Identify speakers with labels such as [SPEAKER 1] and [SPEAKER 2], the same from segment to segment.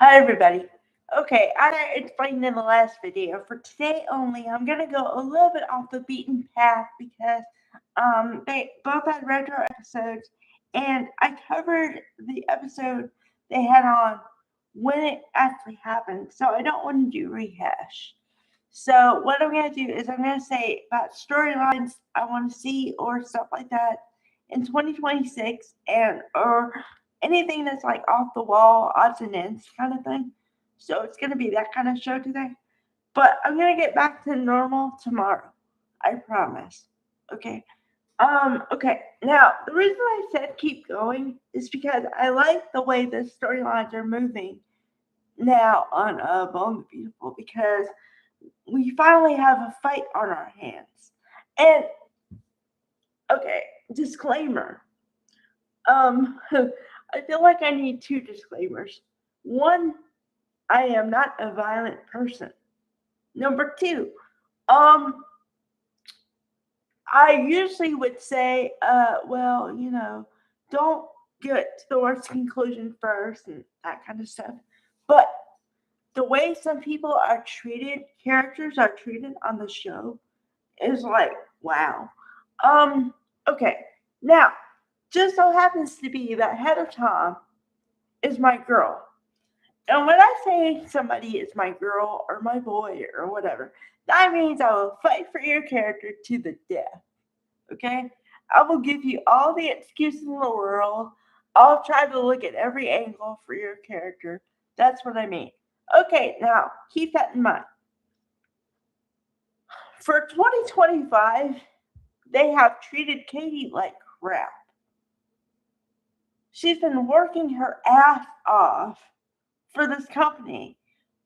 [SPEAKER 1] Hi everybody. Okay, I explained in the last video. For today only, I'm gonna go a little bit off the beaten path because they both had retro episodes, and I covered the episode they had on when it actually happened. So I don't want to do rehash. So what I'm gonna do is I'm gonna say about storylines I want to see or stuff like that in 2026 and or anything that's like off the wall, odds and ends kind of thing. So it's gonna be that kind of show today. But I'm gonna get back to normal tomorrow. I promise. Okay. Okay. Now the reason I said keep going is because I like the way the storylines are moving now on Bone the Beautiful because we finally have a fight on our hands. And okay, disclaimer. I feel like I need two disclaimers. One, I am not a violent person. Number two, um, I usually would say, well, don't get to the worst conclusion first and that kind of stuff. But the way some people are treated, characters are treated on the show, is like, wow. Um, okay. Now, just so happens to be that Heather Tom is my girl. And when I say somebody is my girl or my boy or whatever, that means I will fight for your character to the death. Okay? I will give you all the excuses in the world. I'll try to look at every angle for your character. That's what I mean. Okay, now keep that in mind. For 2025, they have treated Katie like crap. She's been working her ass off for this company,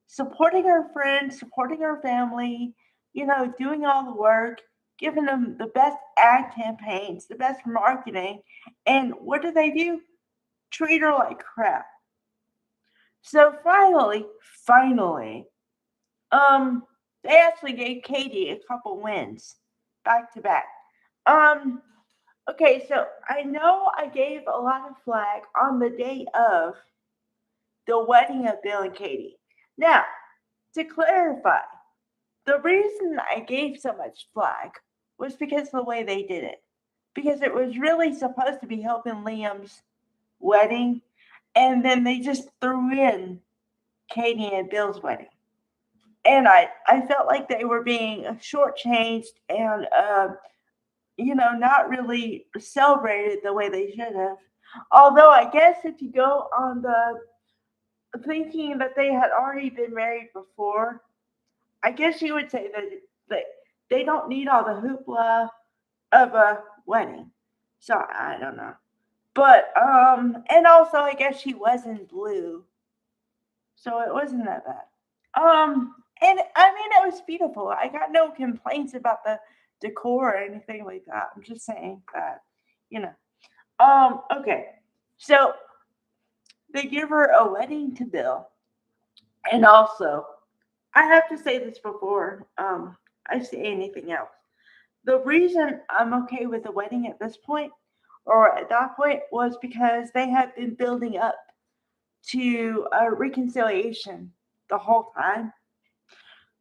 [SPEAKER 1] supporting her friends, supporting her family, doing all the work, giving them the best ad campaigns, the best marketing. And what do? Treat her like crap. So finally, um, they actually gave Katie a couple wins back to back. Um, okay, so I know I gave a lot of flag on the day of the wedding of Bill and Katie. Now, to clarify, the reason I gave so much flag was because of the way they did it. Because it was really supposed to be helping Liam's wedding, and then they just threw in Katie and Bill's wedding. And I felt like they were being shortchanged and, not really celebrated the way they should have. Although I guess if you go on the thinking that they had already been married before, I guess you would say that they don't need all the hoopla of a wedding. So I don't know. But and also I guess she was in blue. So it wasn't that bad. And I mean it was beautiful. I got no complaints about the decor or anything like that. I'm just saying that, you know. Okay. So they give her a wedding to Bill. And also, I have to say this before I say anything else. The reason I'm okay with the wedding at this point, or at that point, was because they had been building up to a reconciliation the whole time.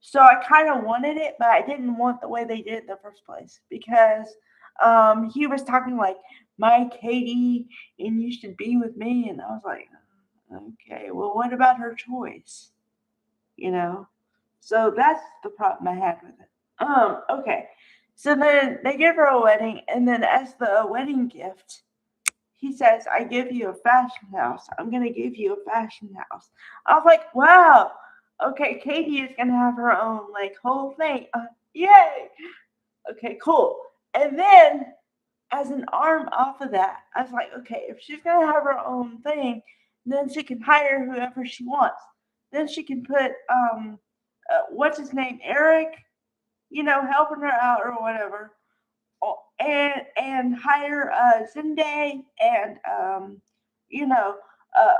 [SPEAKER 1] So I kind of wanted it, but I didn't want the way they did it in the first place because he was talking like, my Katie, and you should be with me. And I was like, okay, well, what about her choice? You know? So that's the problem I had with it. Okay. So then they give her a wedding, and then as the wedding gift, he says, I give you a fashion house. I'm going to give you a fashion house. I was like, wow. Okay, Katie is going to have her own, like, whole thing. Yay. Okay, cool. And then, as an arm off of that, I was like, okay, if she's going to have her own thing, then she can hire whoever she wants. Then she can put, what's his name, Eric, helping her out or whatever, and hire Zende and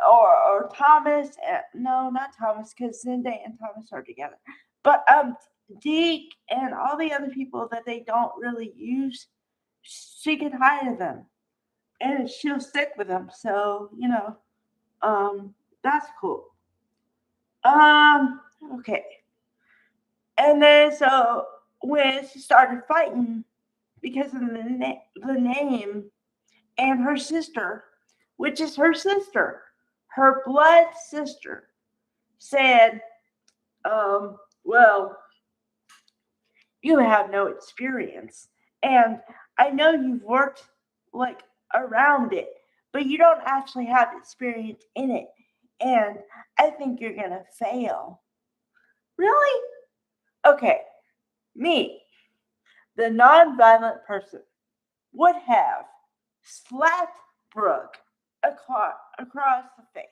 [SPEAKER 1] or Thomas. No, not Thomas, because Zende and Thomas are together. But Deke and all the other people that they don't really use, she can hire them, and she'll stick with them. So um, that's cool. Okay. And then so when she started fighting because of the name and her sister, which is her sister, her blood sister, said, well, you have no experience. And I know you've worked like around it, but you don't actually have experience in it. And I think you're going to fail. Really? Okay. Me, the nonviolent person, would have slapped Brooke across the face.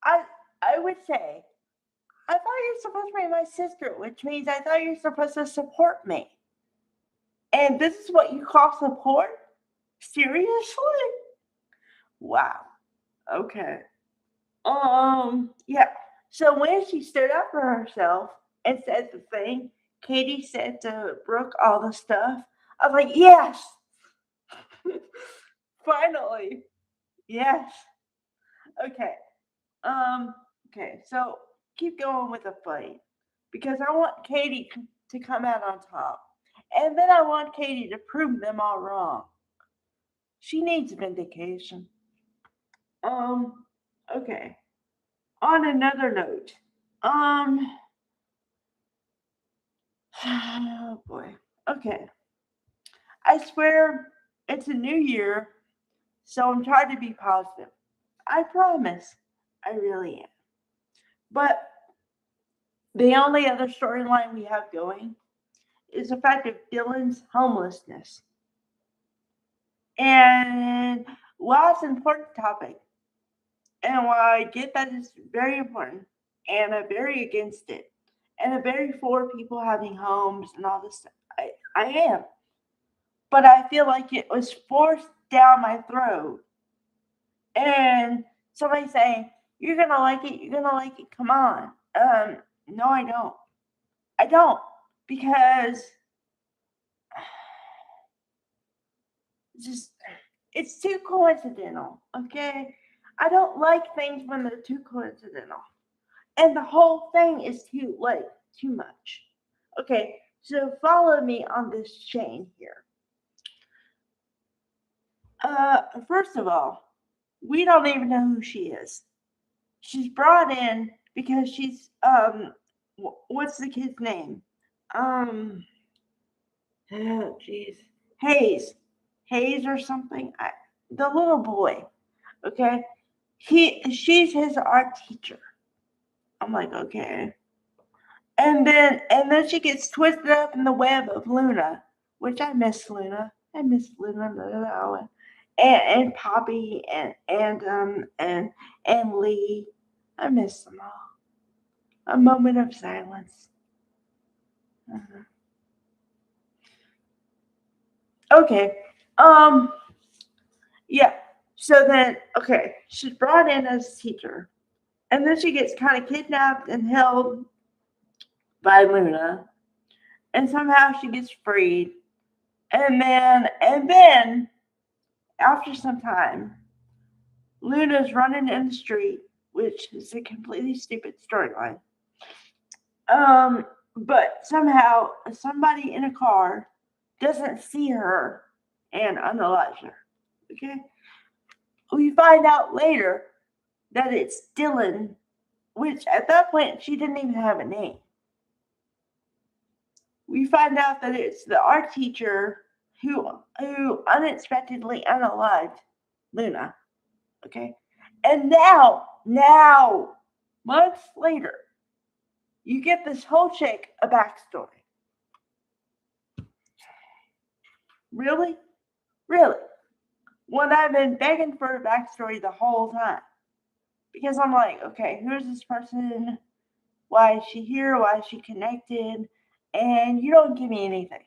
[SPEAKER 1] I I would say, I thought you were supposed to be my sister, which means I thought you were supposed to support me. And this is what you call support? Seriously? Wow. Okay. Yeah. So when she stood up for herself and said the thing, Katie said to Brooke all the stuff. I was like, yes. Finally. Yes. Okay. Um, okay, so keep going with the fight because I want Katie to come out on top. And then I want Katie to prove them all wrong. She needs vindication. Um, okay. On another note, oh boy. Okay. I swear it's a new year, so I'm trying to be positive. I promise. I really am. But the only other storyline we have going is the fact of Dylan's homelessness. And while it's an important topic, and while I get that it's very important, and I'm very against it, and I'm very for people having homes and all this stuff, I am. But I feel like it was forced down my throat. And somebody saying, you're gonna like it, you're gonna like it, come on. No, I don't. I don't. Because just it's too coincidental, okay? I don't like things when they're too coincidental. And the whole thing is too much. Okay, so follow me on this chain here. First of all, we don't even know who she is. She's brought in because she's what's the kid's name? Um, oh jeez, Hayes, Hayes or something. The little boy. Okay, she's his art teacher. I'm like, okay. And then she gets twisted up in the web of Luna, which I miss Luna. I miss Luna and Poppy and Lee. I miss them all. A moment of silence. Uh-huh. Okay. Um. Yeah. So then, okay, she's brought in as a teacher, and then she gets kind of kidnapped and held by Luna, and somehow she gets freed. And then after some time, Luna's running in the street, which is a completely stupid storyline. But somehow somebody in a car doesn't see her and unalives her. Okay? We find out later that it's Dylan, which at that point she didn't even have a name. We find out that it's the art teacher who unexpectedly unalived Luna. Okay? And now, months later, you get this whole chick a backstory. Really? Really? When I've been begging for a backstory the whole time. Because I'm like, okay, who's this person? Why is she here? Why is she connected? And you don't give me anything.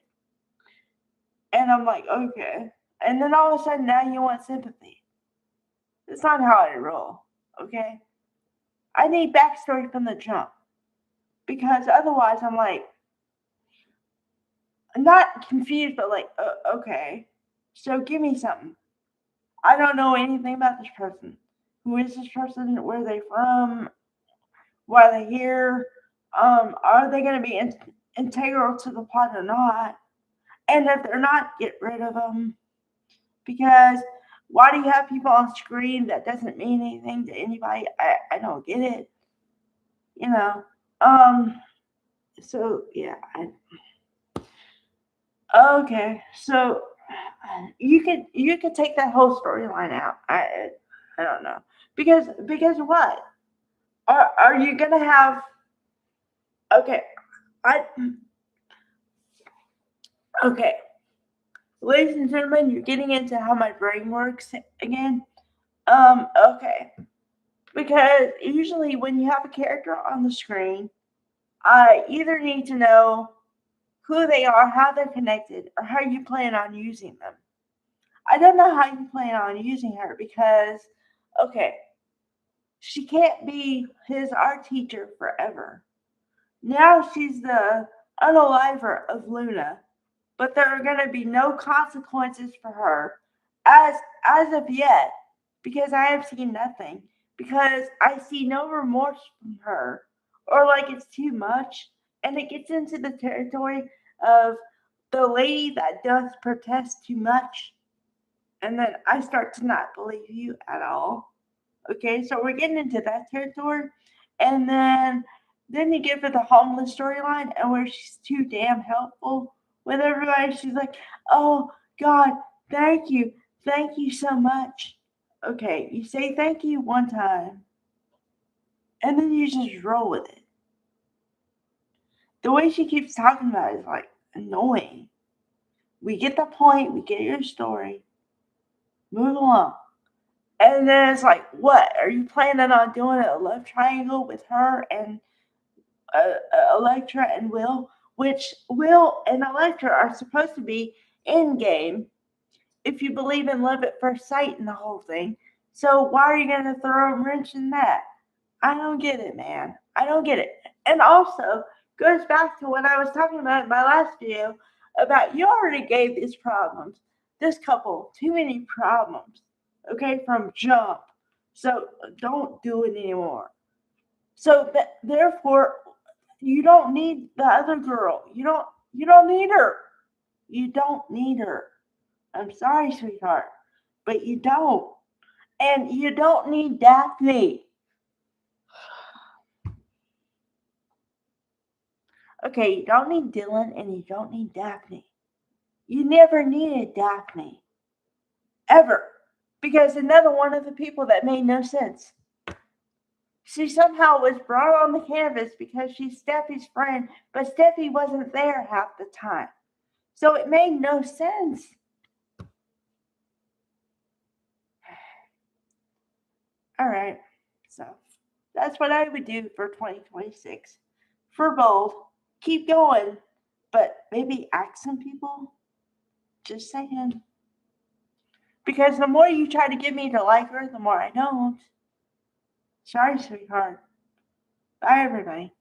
[SPEAKER 1] And I'm like, okay. And then all of a sudden now you want sympathy. That's not how I roll. Okay? I need backstory from the jump. Because otherwise I'm like, I'm not confused, but like, okay. So give me something. I don't know anything about this person. who is this person, where are they from, why are they here, are they going to be integral to the plot or not? And if they're not, get rid of them. Because why do you have people on screen that doesn't mean anything to anybody? I don't get it. You know. So yeah. Okay. So you could take that whole storyline out. I don't know. Because what? Are you gonna have? Okay. I okay. Ladies and gentlemen, you're getting into how my brain works again. Okay. Because usually when you have a character on the screen, I either need to know who they are, how they're connected, or how you plan on using them. I don't know how you plan on using her because, okay, she can't be his art teacher forever. Now she's the unaliver of Luna, but there are going to be no consequences for her as as of yet because I have seen nothing, because I see no remorse from her, or like it's too much, and it gets into the territory of the lady that does protest too much, and then I start to not believe you at all. Okay, so we're getting into that territory, and then you give her the homeless storyline, and where she's too damn helpful with everybody. She's like, "Oh God, thank you so much." Okay, you say thank you one time, and then you just roll with it. The way she keeps talking about it is like annoying. We get the point. We get your story. Move along. And then it's like, what? Are you planning on doing a love triangle with her and Electra and Will? Which Will and Electra are supposed to be in game if you believe in love at first sight and the whole thing. So why are you going to throw a wrench in that? I don't get it, man. I don't get it. And also, goes back to what I was talking about in my last video about you already gave these problems, this couple, too many problems, okay, from jump. So don't do it anymore. So therefore, you don't need the other girl. You don't need her. You don't need her. I'm sorry, sweetheart, but you don't. And you don't need Daphne. Okay, you don't need Dylan and you don't need Daphne. You never needed Daphne. Ever. Because another one of the people that made no sense. She somehow was brought on the canvas because she's Steffi's friend, but Steffi wasn't there half the time. So it made no sense. All right. So that's what I would do for 2026. For bold, keep going, but maybe ask some people. Just saying. Because the more you try to get me to like her, the more I don't. Sorry, sweetheart. Bye, everybody.